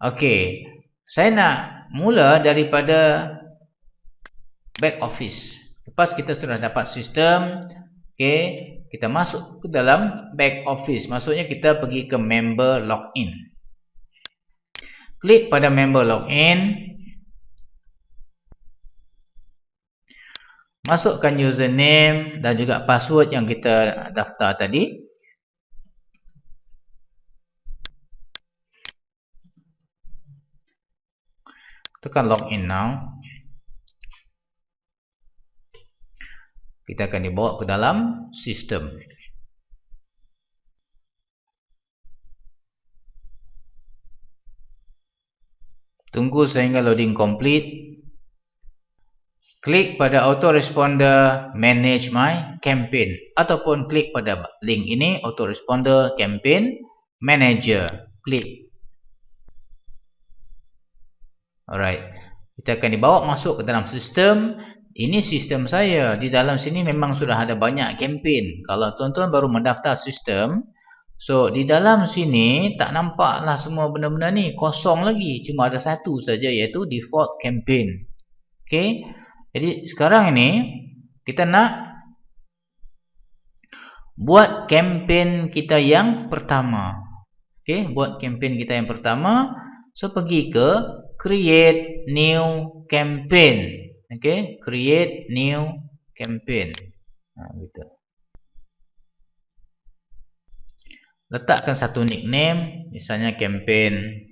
Okey, saya nak mula daripada back office. Lepas kita sudah dapat sistem, okey, kita masuk ke dalam back office. Maksudnya kita pergi ke member login. Klik pada member login. Masukkan username dan juga password yang kita daftar tadi. Tekan login now. Kita akan dibawa ke dalam sistem. Tunggu sehingga loading complete. Klik pada autoresponder manage my campaign ataupun klik pada link ini autoresponder campaign manager. Klik. Alright. Kita akan dibawa masuk ke dalam sistem. Ini sistem saya. Di dalam sini memang sudah ada banyak campaign. Kalau tuan-tuan baru mendaftar sistem, so di dalam sini tak nampaklah semua benda-benda ni, kosong lagi. Cuma ada satu saja iaitu default campaign. Okey. Jadi sekarang ini kita nak buat campaign kita yang pertama. Okey, buat campaign kita yang pertama, so pergi ke create new campaign. Okey, create new campaign. Gitu. Letakkan satu nickname, misalnya campaign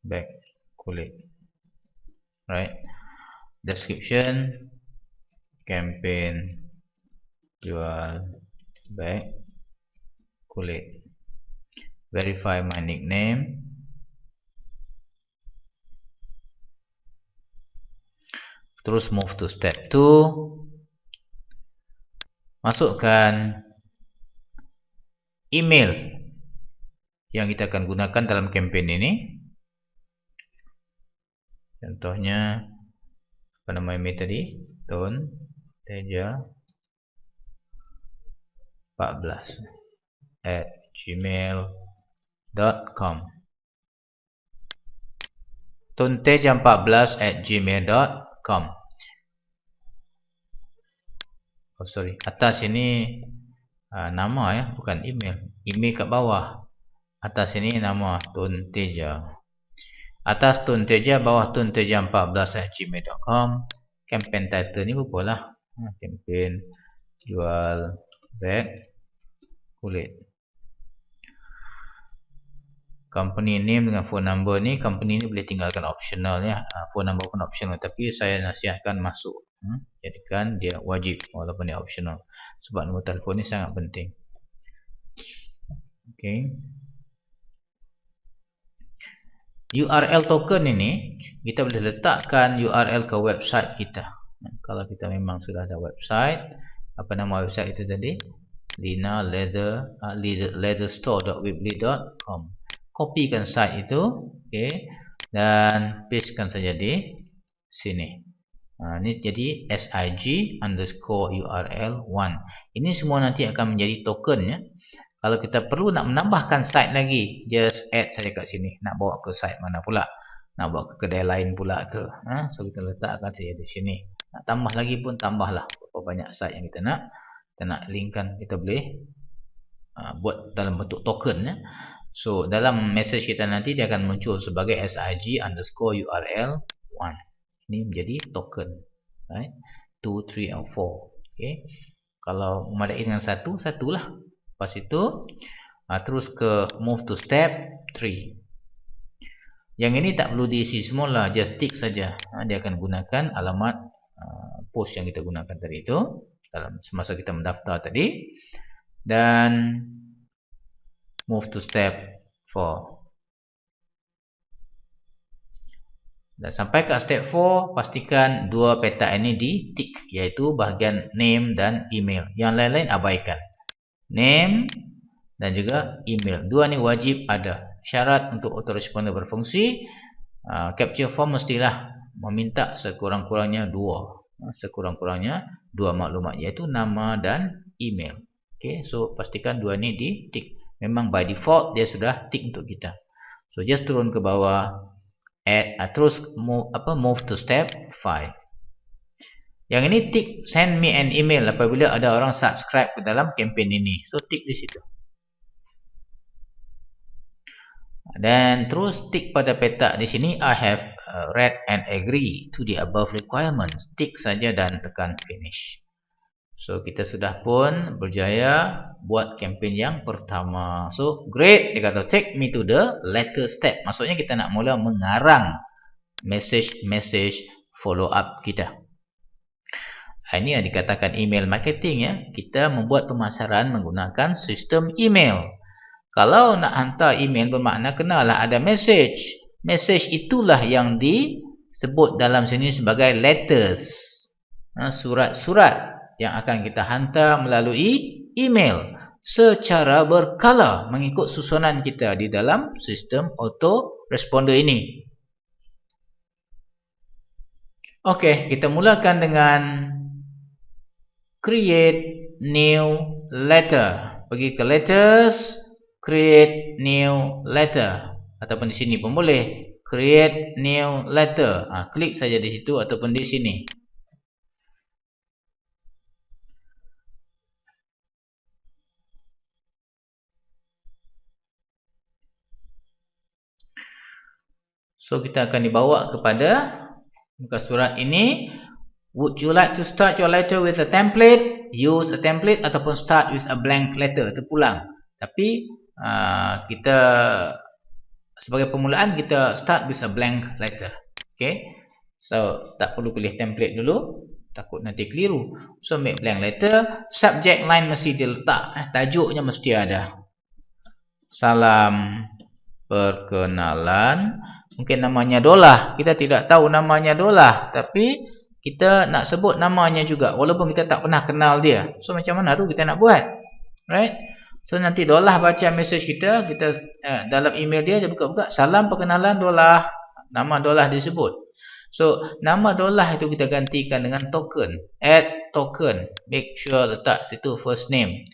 back kulit. Right. Description campaign jual back kulit. Verify my nickname. Terus move to step 2. Masukkan email yang kita akan gunakan dalam campaign ini. Contohnya apa nama email tadi? tonteja14@gmail.com. tonteja14@gmail.com. Oh sorry, atas ini nama ya, bukan email. Email kat bawah. Atas ini nama Tonteja. Atas Tonteja, bawah tonteja14@gmail.com. Campaign title ni berapa lah? Campaign jual beg kulit. Company name dengan phone number ni, company ni boleh tinggalkan optional ya. Phone number pun optional, tapi saya nasihatkan masuk. Jadikan dia wajib walaupun dia optional. Sebab nombor telefon ni sangat penting. Okay. URL token ini kita boleh letakkan URL ke website kita. Kalau kita memang sudah ada website, apa nama website itu tadi? leatherstore.weebly.com. Kopikan site itu, okay, dan pastekan saja di sini. Ini jadi sig_url1. Ini semua nanti akan menjadi token ya. Kalau kita perlu nak menambahkan site lagi, just add saja kat sini. Nak bawa ke site mana pula? Nak bawa ke kedai lain pula ke? So kita letakkan saja di sini. Nak tambah lagi pun tambahlah berapa banyak site yang kita nak linkkan. Kita boleh buat dalam bentuk token ya. So dalam message kita nanti dia akan muncul sebagai sig_url1. Ini menjadi token, right? 2, 3 and 4. Okay. Kalau memadai dengan satulah. Lepas itu terus ke move to step 3. Yang ini tak perlu diisi semula, just tick saja. Dia akan gunakan alamat post yang kita gunakan tadi itu dalam semasa kita mendaftar tadi. Dan move to step 4. Dan sampai ke step 4, pastikan dua peta ini di tick, iaitu bahagian name dan email. Yang lain-lain abaikan. Name dan juga email. Dua ni wajib ada. Syarat untuk autoresponder berfungsi, capture form mestilah meminta sekurang-kurangnya 2. sekurang-kurangnya dua maklumat, iaitu nama dan email. Okay, so pastikan dua ni di tick. Memang by default dia sudah tick untuk kita. So just turun ke bawah, add, terus move to step 5. Yang ini tick send me an email apabila ada orang subscribe ke dalam kempen ini. So tick di situ. Dan terus tick pada petak di sini, I have read and agree to the above requirements. Tick saja dan tekan finish. So kita sudah pun berjaya buat kempen yang pertama. So great, dia kata take me to the later step. Maksudnya kita nak mula mengarang message follow up kita. Ini yang dikatakan email marketing ya. Kita membuat pemasaran menggunakan sistem email. Kalau nak hantar email bermakna kenalah ada message. Message itulah yang disebut dalam sini sebagai letters. Surat-surat yang akan kita hantar melalui email secara berkala mengikut susunan kita di dalam sistem autoresponder ini. Okey, kita mulakan dengan create new letter. Pergi ke letters, create new letter, ataupun di sini pun boleh create new letter. Klik saja di situ ataupun di sini. So kita akan dibawa kepada muka surat ini. Would you like to start your letter with a template? Use a template ataupun start with a blank letter. Terpulang. Tapi kita sebagai permulaan kita start with a blank letter. Okay. So tak perlu pilih template dulu. Takut nanti keliru. So make blank letter. Subject line mesti diletak. Tajuknya mesti ada. Salam perkenalan. Mungkin namanya Dolah. Kita tidak tahu namanya Dolah. Tapi kita nak sebut namanya juga. Walaupun kita tak pernah kenal dia. So macam mana tu kita nak buat? Right? So nanti Dolah baca message kita. Dalam email dia buka-buka. Salam perkenalan Dolah. Nama Dolah disebut. So nama Dolah itu kita gantikan dengan token. Add token. Make sure letak situ first name.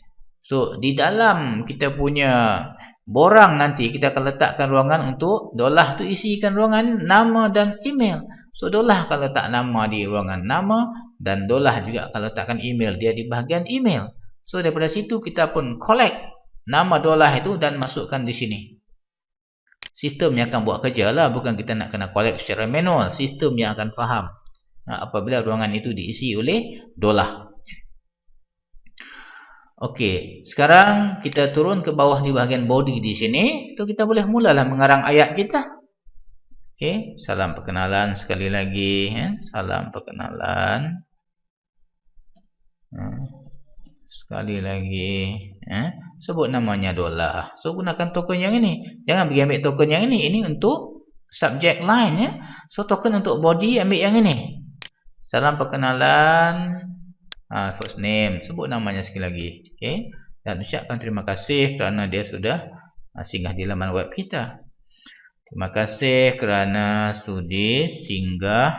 So di dalam kita punya borang nanti kita akan letakkan ruangan untuk Dolah tu isikan ruangan nama dan email. So Dolah akan letak nama di ruangan nama dan Dolah juga akan letakkan email dia di bahagian email. So daripada situ kita pun collect nama Dolah itu dan masukkan di sini. Sistem yang akan buat kerja lah, bukan kita nak kena collect secara manual. Sistem yang akan faham apabila ruangan itu diisi oleh Dolah. Okey, sekarang kita turun ke bawah di bahagian body di sini. Tu kita boleh mulalah mengarang ayat kita. Okey, salam perkenalan sekali lagi. Salam perkenalan. Sekali lagi. Sebut namanya Dolah. So gunakan token yang ini. Jangan pergi ambil token yang ini. Ini untuk subject line ya. So token untuk body ambil yang ini. Salam perkenalan. First name, sebut namanya sekali lagi. Okay. Dan ucapkan terima kasih kerana dia sudah singgah di laman web kita. Terima kasih kerana sudi singgah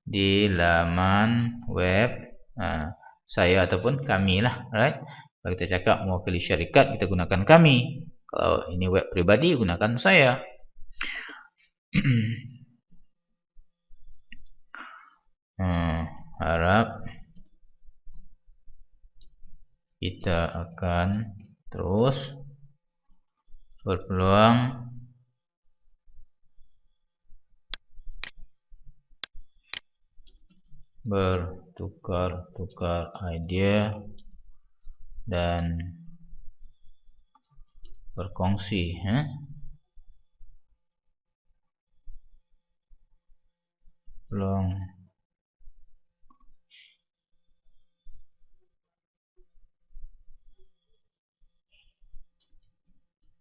di laman web saya ataupun kami lah. Right? Kalau kita cakap mewakili syarikat, kita gunakan kami. Kalau ini web pribadi, gunakan saya. Harap kita akan terus berpeluang bertukar-tukar idea dan berkongsi peluang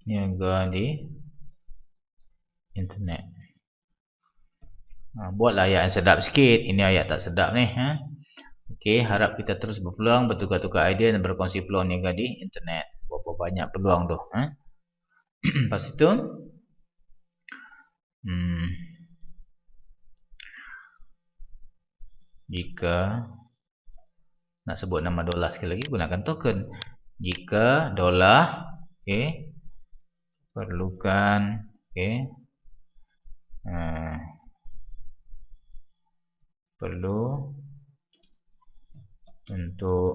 niaga di internet. Buatlah ayat yang sedap sikit. Ini ayat tak sedap ni. Okey, harap kita terus berpeluang bertukar-tukar idea dan berkongsi peluang niaga di internet. Berapa banyak peluang tu. Lepas itu Jika nak sebut nama dolar sekali lagi, gunakan token. Jika dolar perlukan perlu untuk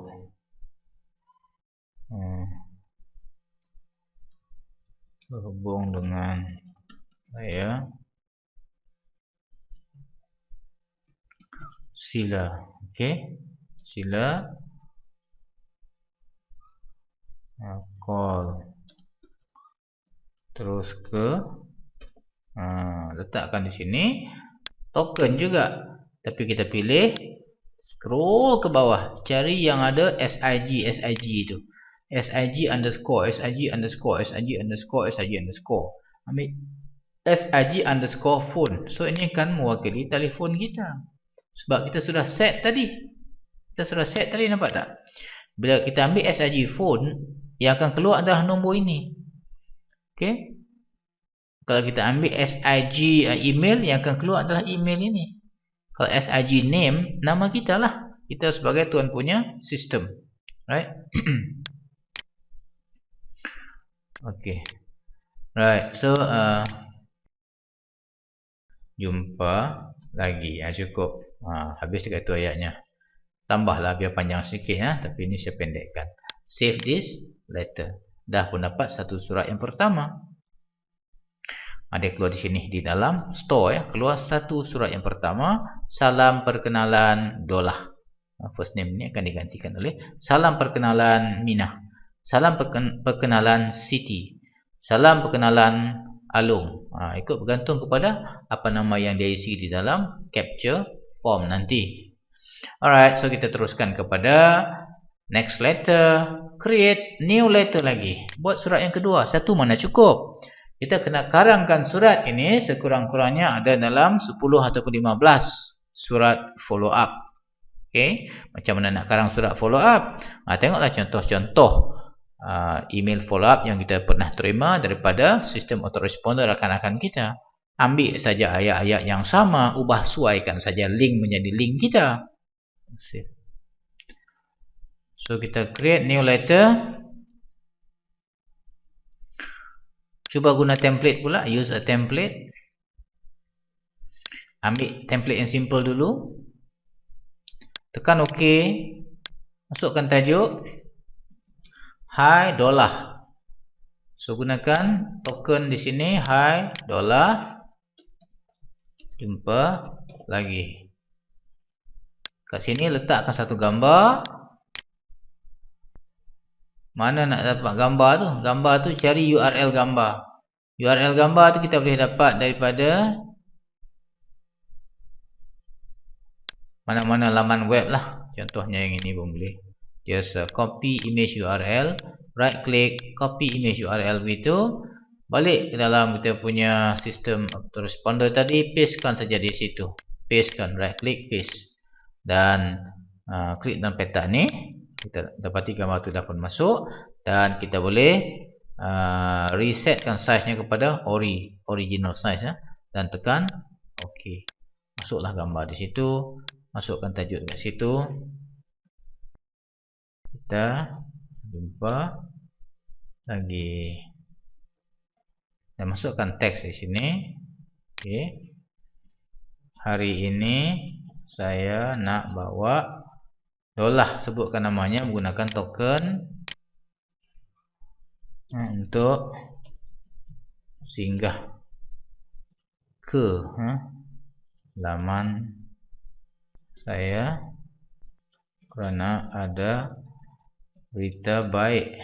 berhubung dengan saya, sila sila call terus ke letakkan di sini token juga, tapi kita pilih scroll ke bawah, cari yang ada SIG itu, SIG underscore ambil SIG underscore phone. So ini akan mewakili telefon kita sebab kita sudah set tadi, nampak tak? Bila kita ambil SIG phone, yang akan keluar adalah nombor ini. Kalau kita ambil SIG email, yang akan keluar adalah email ini. Kalau SIG name, nama kita lah, kita sebagai tuan punya sistem, right? Right, so jumpa lagi, cukup. Habis dekat tu ayatnya. Tambahlah biar panjang sikit, tapi ini saya pendekkan. Save this letter. Dah pun dapat satu surat yang pertama. Ada keluar di sini di dalam store, keluar satu surat yang pertama, salam perkenalan Dolah. First name ni akan digantikan oleh salam perkenalan Minah, salam perkenalan Siti, salam perkenalan Alung. Ikut bergantung kepada apa nama yang dia isi di dalam capture form nanti. Alright, so kita teruskan kepada next letter, create new letter lagi. Buat surat yang kedua, satu mana cukup. Kita kena karangkan surat ini sekurang-kurangnya ada dalam 10 ataupun 15 surat follow up. Macam mana nak karang surat follow up? Tengoklah contoh-contoh email follow up yang kita pernah terima daripada sistem autoresponder rakan-rakan kita. Ambil saja ayat-ayat yang sama, ubah suaikan saja link menjadi link kita. So kita create new letter. Cuba guna template pula, use a template. Ambil template yang simple dulu. Tekan OK. Masukkan tajuk. Hi Dolah. So gunakan token di sini. Hi Dolah. Jumpa lagi. Kat sini letakkan satu gambar. Mana nak dapat gambar tu? Gambar tu cari URL gambar. URL gambar tu kita boleh dapat daripada mana-mana laman web lah. Contohnya yang ini pun boleh. Just copy image URL, right click, copy image URL begitu. Balik ke dalam kita punya sistem autoresponder tadi, pastekan saja di situ. Pastekan, right click, paste. Dan klik dalam peta ni. Kita dapati gambar tu dah pun masuk. Dan kita boleh resetkan size-nya kepada original size. Dan tekan OK. Masuklah gambar di situ. Masukkan tajuk dekat situ. Kita jumpa lagi. Dan masukkan teks di sini. Hari ini saya nak bawa Dolah, sebutkan namanya menggunakan token untuk singgah ke laman saya kerana ada berita baik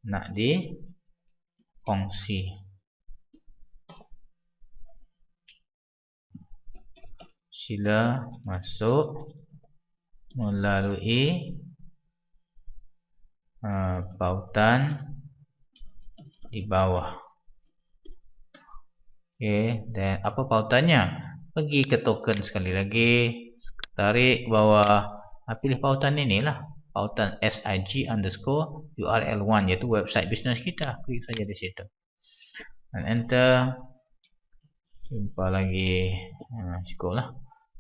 nak dikongsi. Sila masuk melalui pautan di bawah. Dan apa pautannya? Pergi ke token sekali lagi, tarik bawah, pilih pautan inilah, pautan SIG_URL1, iaitu website bisnes kita. Klik saja di situ dan enter. Jumpa lagi, cukuplah.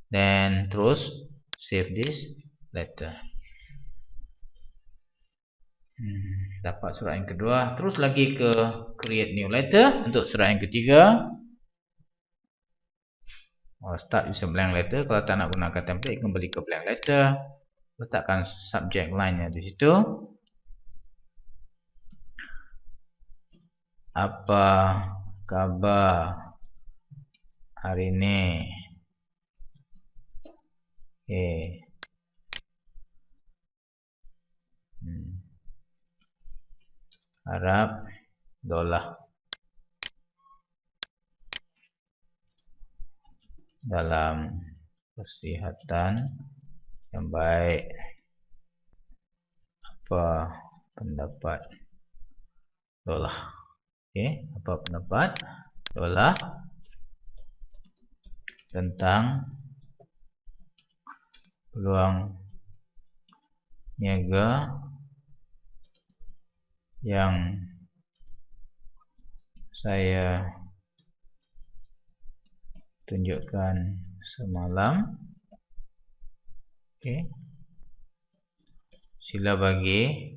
Dan terus Save this letter. Dapat surat yang kedua. Terus lagi ke create new letter untuk surat yang ketiga. Start with a blank letter. Kalau tak nak gunakan template, kembali ke blank letter. Letakkan subject line-nya di situ. Apa kabar hari ini? Harap dolar dalam kesihatan yang baik. Apa pendapat dolar? Apa pendapat dolar tentang peluang niaga yang saya tunjukkan semalam? Sila bagi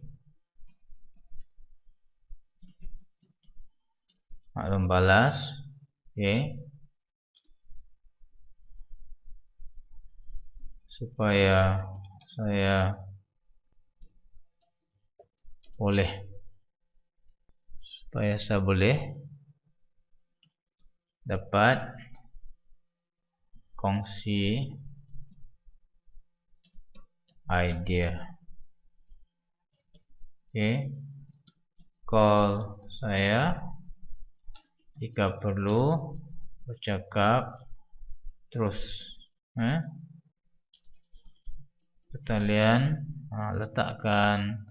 maklum balas. Supaya saya boleh dapat kongsi idea. Call saya jika perlu, bercakap terus. Kalian letakkan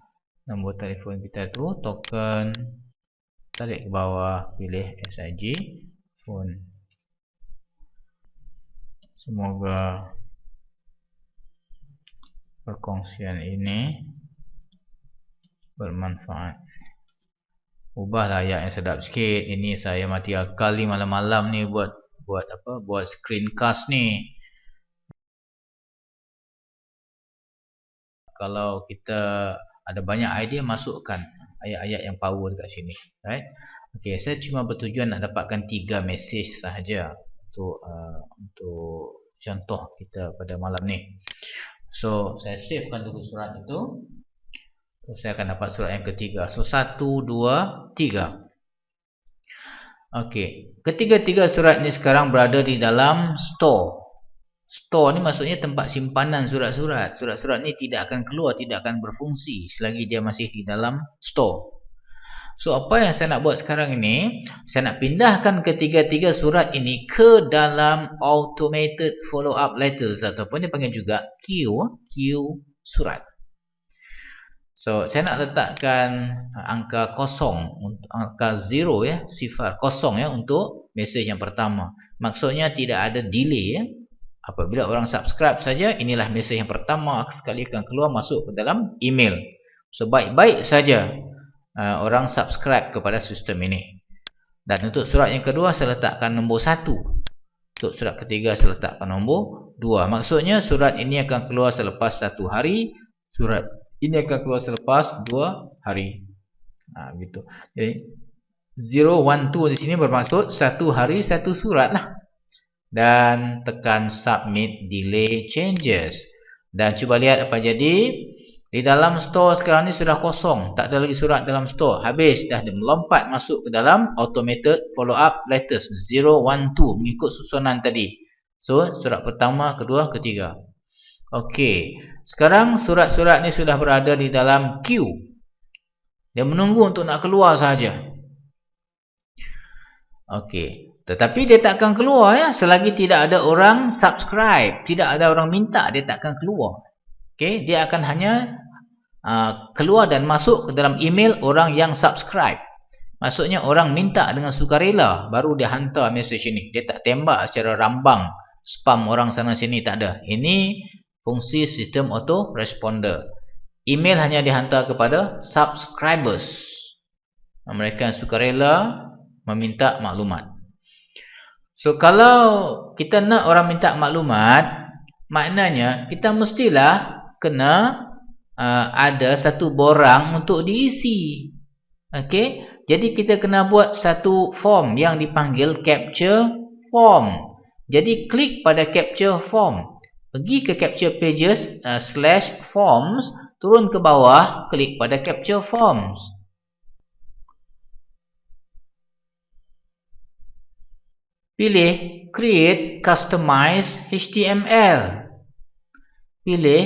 nombor telefon kita tu, token, tarik ke bawah, pilih SIG phone. Semoga perkongsian ini bermanfaat. Ubahlah ayat yang sedap sikit. Ini saya mati akal ni malam-malam ni buat screencast ni. Kalau kita ada banyak idea, masukkan ayat-ayat yang power dekat sini, right? Okey, saya cuma bertujuan nak dapatkan 3 mesej sahaja untuk contoh kita pada malam ni. So, saya savekan dulu surat itu. So, saya akan dapat surat yang ketiga. So, 1, 2, 3. Okey, ketiga-tiga surat ni sekarang berada di dalam store. Store ni maksudnya tempat simpanan surat-surat. Surat-surat ni tidak akan keluar, tidak akan berfungsi selagi dia masih di dalam store. So, apa yang saya nak buat sekarang ini, saya nak pindahkan ketiga-tiga surat ini ke dalam automated follow-up letters ataupun dia panggil juga queue surat. So, saya nak letakkan angka kosong, angka 0 ya, sifar kosong ya untuk mesej yang pertama. Maksudnya tidak ada delay ya. Apabila orang subscribe saja, inilah mesej yang pertama sekali akan keluar masuk ke dalam email. So, baik-baik saja orang subscribe kepada sistem ini. Dan untuk surat yang kedua, saya letakkan nombor 1. Untuk surat ketiga, saya letakkan nombor 2. Maksudnya, surat ini akan keluar selepas 1 hari. Surat ini akan keluar selepas 2 hari. Gitu. Jadi, 0, 1, 2 di sini bermaksud 1 hari 1 surat lah. Dan tekan submit delay changes. Dan cuba lihat apa jadi. Di dalam store sekarang ni sudah kosong. Tak ada lagi surat dalam store. Habis. Dah melompat masuk ke dalam automated follow up letters 0, 1, 2. Mengikut susunan tadi. So, surat pertama, kedua, ketiga. Okey. Sekarang surat-surat ni sudah berada di dalam queue. Dia menunggu untuk nak keluar sahaja. Okey. Tetapi dia tak akan keluar ya. Selagi tidak ada orang subscribe. Tidak ada orang minta, dia tak akan keluar. Okey. Dia akan hanya keluar dan masuk ke dalam email orang yang subscribe. Maksudnya orang minta dengan sukarela. Baru dia hantar mesej ini. Dia tak tembak secara rambang. Spam orang sana sini, tak ada. Ini fungsi sistem auto responder. Email hanya dihantar kepada subscribers. Mereka yang sukarela meminta maklumat. So, kalau kita nak orang minta maklumat, maknanya kita mestilah kena ada satu borang untuk diisi. Okey, jadi kita kena buat satu form yang dipanggil capture form. Jadi klik pada capture form. Pergi ke capture pages /forms, turun ke bawah, klik pada capture forms. Pilih create customize HTML. Pilih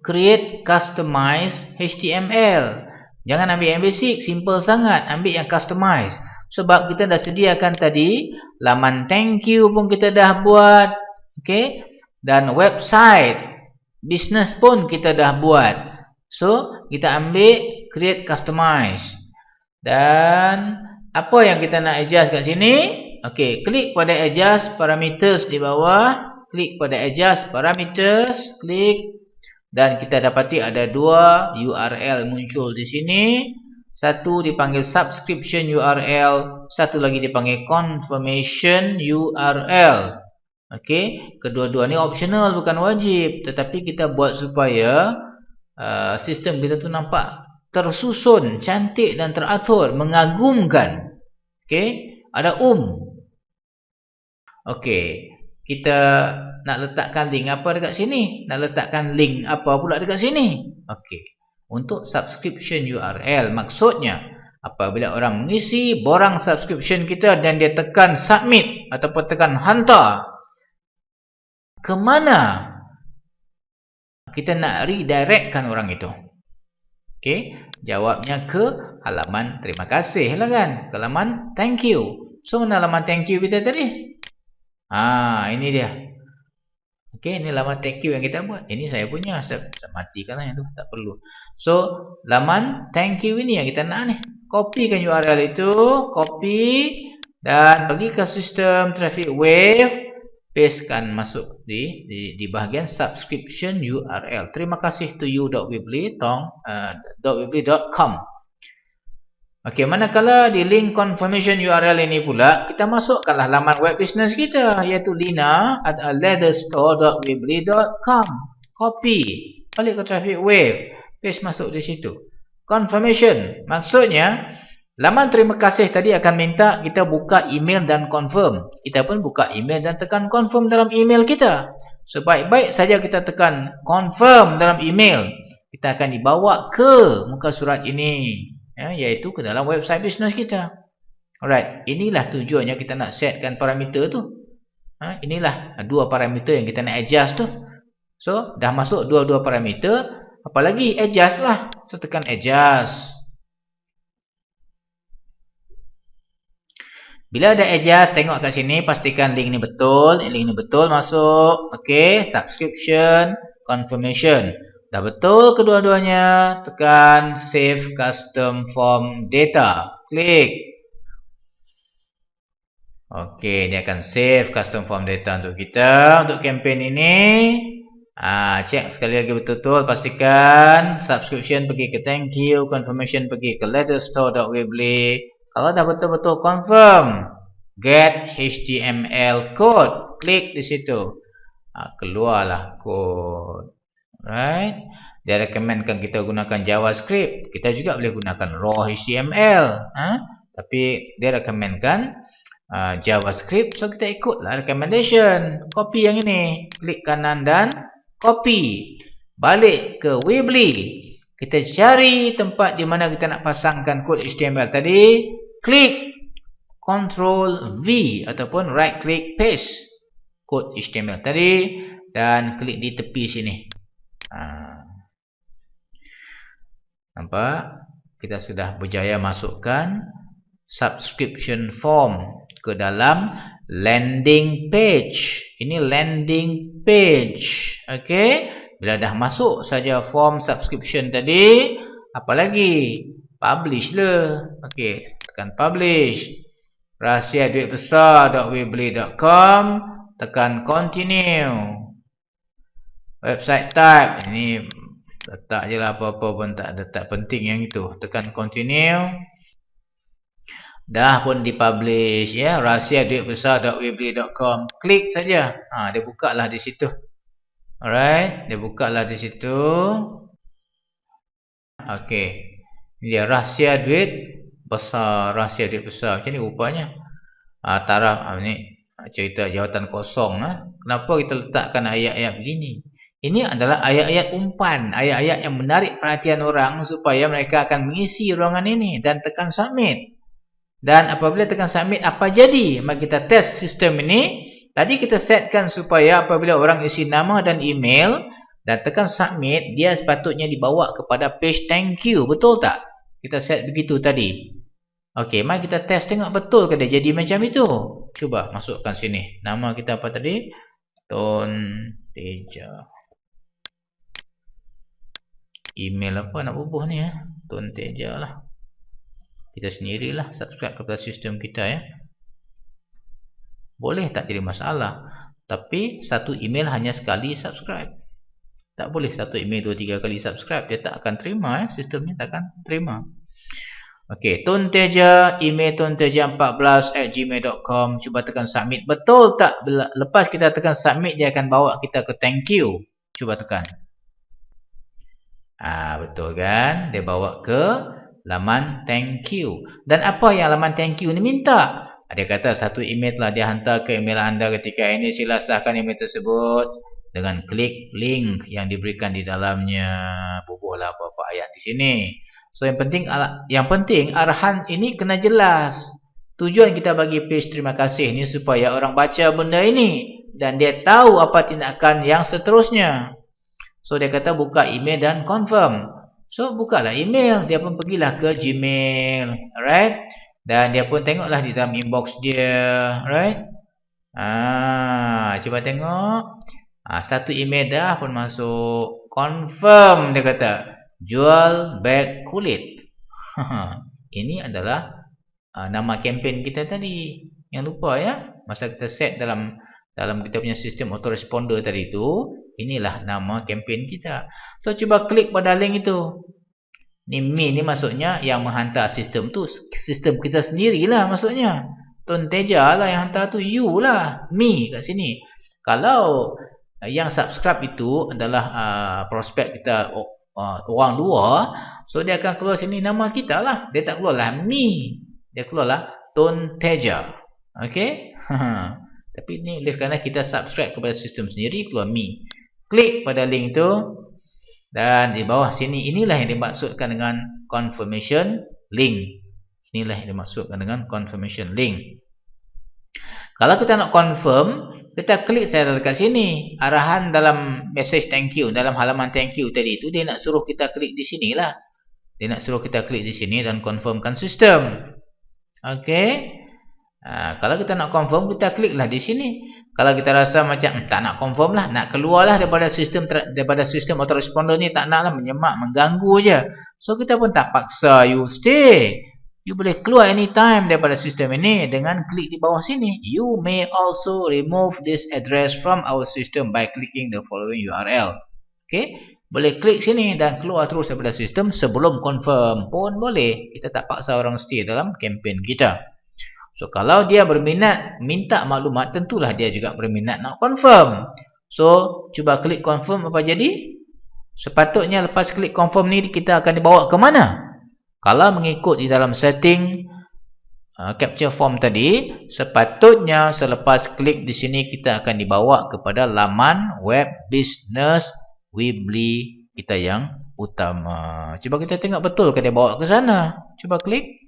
create customize HTML. Jangan ambil yang basic, simple sangat. Ambil yang customize. Sebab kita dah sediakan tadi, laman thank you pun kita dah buat. Okay? Dan website business pun kita dah buat. So, kita ambil create customize. Dan apa yang kita nak adjust kat sini? Okay, klik pada adjust parameters di bawah. Klik pada adjust parameters. Klik. Dan kita dapati ada dua URL muncul di sini. Satu dipanggil subscription URL. Satu lagi dipanggil confirmation URL. Okay, kedua-dua ni optional, bukan wajib. Tetapi kita buat supaya sistem kita tu nampak tersusun, cantik dan teratur, mengagumkan. Okay, ada Okey, kita nak letakkan link apa dekat sini? Nak letakkan link apa pula dekat sini? Okey, untuk subscription URL, maksudnya apabila orang mengisi borang subscription kita dan dia tekan submit ataupun tekan hantar, ke mana kita nak redirectkan orang itu? Okey, jawabnya ke halaman terima kasih lah kan? Ke halaman thank you. So, mana halaman thank you kita tadi? Ini dia. Okey, ini laman thank you yang kita buat. Ini saya punya. Saya matikan lah yang tu. Tak perlu. So, laman thank you ini yang kita nak ni. Copykan URL itu. Copy. Dan pergi ke sistem traffic wave. Pastekan masuk di bahagian subscription URL. Terima kasih to you.weebly.com. Okey, manakala di link confirmation URL ini pula, kita masukkanlah laman web business kita, iaitu lina@leatherstore.weebly.com. Copy, balik ke traffic wave, paste masuk di situ. Confirmation, maksudnya laman terima kasih tadi akan minta kita buka email dan confirm. Kita pun buka email dan tekan confirm dalam email kita. Sebaik-baik saja kita tekan confirm dalam email, kita akan dibawa ke muka surat ini. Iaitu ke dalam website bisnes kita. Alright, inilah tujuannya kita nak setkan parameter tu. Inilah dua parameter yang kita nak adjust tu. So, dah masuk dua-dua parameter. Apalagi adjust lah. So, tekan adjust. Bila ada adjust, tengok kat sini. Pastikan link ni betul. Link ni betul masuk. Okay, subscription, confirmation. Dah betul kedua-duanya, tekan save custom form data. Klik. Okey, dia akan save custom form data untuk kita. Untuk kempen ini, cek sekali lagi betul-betul. Pastikan subscription pergi ke thank you, confirmation pergi ke leatherstore.weebly. Kalau dah betul-betul confirm, get HTML code. Klik di situ. Keluarlah kod. Right, dia rekomenkan kita gunakan JavaScript. Kita juga boleh gunakan raw HTML. Tapi dia rekomenkan JavaScript. So kita ikutlah recommendation. Copy yang ini. Klik kanan dan copy. Balik ke Weebly. Kita cari tempat di mana kita nak pasangkan kod HTML tadi. Klik Ctrl V ataupun right click paste kod HTML tadi dan klik di tepi sini. Nampak? Kita sudah berjaya masukkan subscription form ke dalam landing page. Ini landing page. Okey. Bila dah masuk saja form subscription tadi, apa lagi? Publish lah. Okey, tekan publish. Rahsia duit besar.weebly.com, tekan continue. Website type, ini letak je lah apa-apa pun tak penting yang itu. Tekan continue. Dah pun dipublish ya, rahsia duit besar.weebly.com. Klik saja. Dia buka lah di situ. Alright, dia buka lah di situ. Okey. Ini dia rahsia duit besar, rahsia duit besar. Macam ni rupanya. Taraf ni cerita jawatan kosong. Kenapa kita letakkan ayat-ayat begini? Ini adalah ayat-ayat umpan, ayat-ayat yang menarik perhatian orang supaya mereka akan mengisi ruangan ini dan tekan submit. Dan apabila tekan submit, apa jadi? Mari kita test sistem ini. Tadi kita setkan supaya apabila orang isi nama dan email dan tekan submit, dia sepatutnya dibawa kepada page thank you. Betul tak? Kita set begitu tadi. Okey, mari kita test tengok betul ke dia jadi macam itu. Cuba masukkan sini. Nama kita apa tadi? Ton Teja. Email apa nak bubuh ni ya? Ton Teja lah. Kita sendirilah subscribe kepada sistem kita ya. Boleh tak jadi masalah. Tapi satu email hanya sekali subscribe. Tak boleh satu email 2-3 kali subscribe. Dia tak akan terima ya. Sistemnya tak akan terima. Okey, Ton Teja, email tonteja14@gmail.com. Cuba tekan submit. Betul tak? Lepas kita tekan submit, dia akan bawa kita ke thank you. Cuba tekan. Betul kan? Dia bawa ke laman thank you. Dan apa yang laman thank you ni minta? Dia kata satu email telah dihantar ke email anda ketika ini. Sila sahkan email tersebut dengan klik link yang diberikan di dalamnya. Bubuhlah apa-apa ayat di sini. So yang penting arahan ini kena jelas. Tujuan kita bagi page terima kasih ni supaya orang baca benda ini dan dia tahu apa tindakan yang seterusnya. So dia kata buka email dan confirm. So bukalah email, dia pun pergilah ke Gmail, alright? Dan dia pun tengoklah di dalam inbox dia, alright? Cuba tengok. Satu email dah pun masuk. Confirm dia kata. Jual beg kulit. Ini adalah nama kempen kita tadi. Yang lupa ya. Masa kita set dalam kita punya sistem autoresponder tadi itu, inilah nama kempen kita. So cuba klik pada link itu. Ni me ni maksudnya yang menghantar sistem tu. Sistem kita sendirilah maksudnya. Ton Teja lah yang hantar tu. You lah. Me kat sini. Kalau yang subscribe itu adalah prospek kita orang luar. So dia akan keluar sini nama kita lah. Dia tak keluar lah me. Dia keluar lah Ton Teja. Okay. Tapi ni oleh kerana kita subscribe kepada sistem sendiri, keluar me. Klik pada link tu. Dan di bawah sini, inilah yang dimaksudkan dengan confirmation link. Inilah yang dimaksudkan dengan confirmation link. Kalau kita nak confirm, kita klik saya dekat sini. Arahan dalam message thank you, dalam halaman thank you tadi itu, dia nak suruh kita klik di sini lah. Dia nak suruh kita klik di sini dan confirmkan sistem. Okay. Kalau kita nak confirm, kita kliklah di sini. Kalau kita rasa macam tak nak confirm lah, nak keluarlah daripada sistem autoresponder ni, tak naklah menyemak, mengganggu je. So kita pun tak paksa you stay. You boleh keluar anytime daripada sistem ini dengan klik di bawah sini. You may also remove this address from our system by clicking the following URL. Okay, boleh klik sini dan keluar terus daripada sistem sebelum confirm pun boleh. Kita tak paksa orang stay dalam kempen kita. So kalau dia berminat minta maklumat, tentulah dia juga berminat nak confirm. So cuba klik confirm, apa jadi? Sepatutnya lepas klik confirm ni kita akan dibawa ke mana? Kalau mengikut di dalam setting capture form tadi, sepatutnya selepas klik di sini kita akan dibawa kepada laman web business Weebly kita yang utama. Cuba kita tengok betul ke dia bawa ke sana. Cuba klik.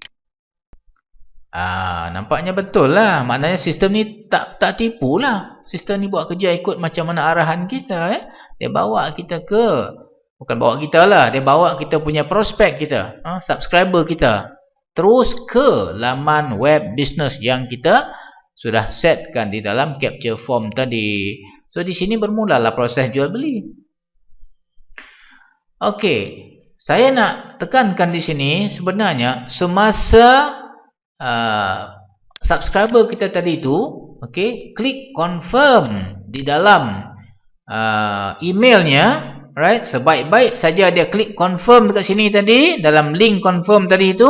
Nampaknya betul lah. Maknanya sistem ni tak tipu lah. Sistem ni buat kerja ikut macam mana arahan kita. Dia bawa kita ke, bukan bawa kita lah, dia bawa kita punya prospek kita, subscriber kita, terus ke laman web business yang kita sudah setkan di dalam capture form tadi. So di sini bermulalah proses jual beli. Okey, saya nak tekankan di sini sebenarnya semasa subscriber kita tadi itu, okay, klik confirm di dalam emailnya, right? Sebaik-baik saja dia klik confirm dekat sini tadi, dalam link confirm tadi itu,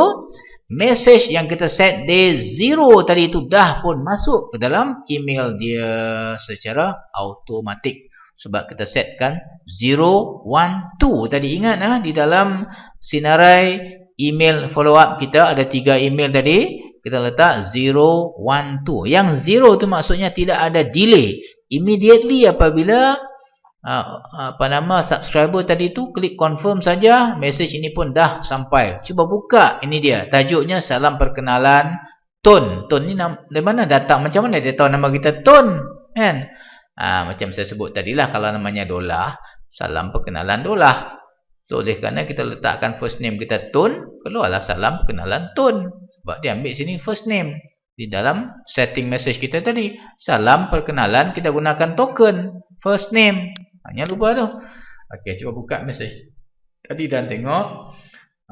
message yang kita set day 0 tadi itu dah pun masuk ke dalam email dia secara automatik. Sebab kita setkan 0, 1, 2. Tadi ingat di dalam sinarai email follow up kita ada 3 email tadi. Kita letak 0, 1, 2. Yang 0 tu maksudnya tidak ada delay. Immediately apabila subscriber tadi tu klik confirm saja, message ini pun dah sampai. Cuba buka, ini dia. Tajuknya salam perkenalan Tun. Tun ni dari mana datang? Macam mana dia tahu nama kita Tun? Kan? Macam saya sebut tadilah, kalau namanya Dolah, salam perkenalan Dolah. So oleh kerana kita letakkan first name kita Tun, keluarlah salam perkenalan Tun. Sebab dia ambil sini first name. Di dalam setting message kita tadi, salam perkenalan, kita gunakan token first name. Jangan lupa tu. Okey, cuba buka message tadi dan tengok.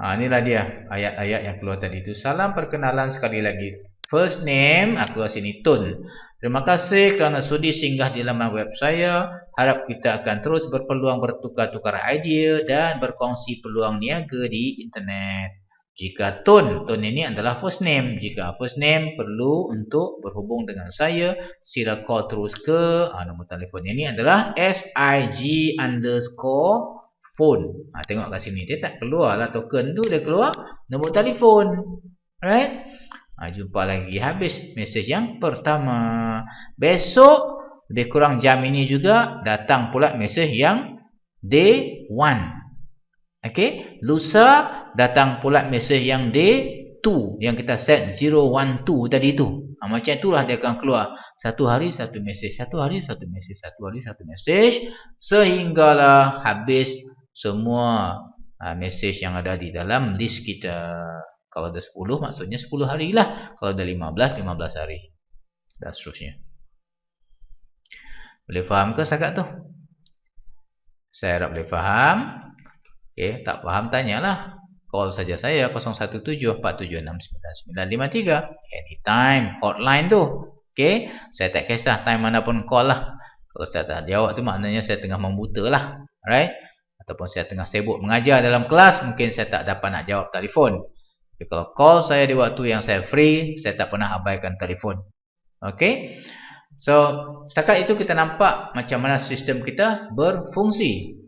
Inilah dia ayat-ayat yang keluar tadi tu. Salam perkenalan sekali lagi. First name, keluar sini Tun. Terima kasih kerana sudi singgah di laman web saya. Harap kita akan terus berpeluang bertukar-tukar idea dan berkongsi peluang niaga di internet. Jika Tun ini adalah first name. Jika first name perlu untuk berhubung dengan saya, sila call terus ke nombor telefon. Ini adalah SIG_phone. Tengok kat sini. Dia tak keluar lah token tu. Dia keluar nombor telefon. Alright? Jumpa lagi. Habis message yang pertama. Besok, lebih kurang jam ini juga, datang pula message yang day 1. Okay, lusa datang pula message yang day 2 yang kita set 012 tadi tu. Macam itulah dia akan keluar. Satu hari satu message, satu hari satu message, satu hari satu message, sehinggalah habis semua message yang ada di dalam list kita. Kalau ada 10 maksudnya 10 hari lah. Kalau ada 15, 15 hari. Dan seterusnya. Boleh faham ke setakat tu? Saya harap boleh faham. Okay, tak faham tanyalah. Call saja saya 017-476-9953. Anytime, hotline tu. Okay, saya tak kisah time mana pun call lah. Kalau saya tak jawab tu maknanya saya tengah membuta lah. Alright? Ataupun saya tengah sibuk mengajar dalam kelas, mungkin saya tak dapat nak jawab telefon. Okay, kalau call saya di waktu yang saya free, saya tak pernah abaikan telefon. Okay? So, setakat itu kita nampak macam mana sistem kita berfungsi.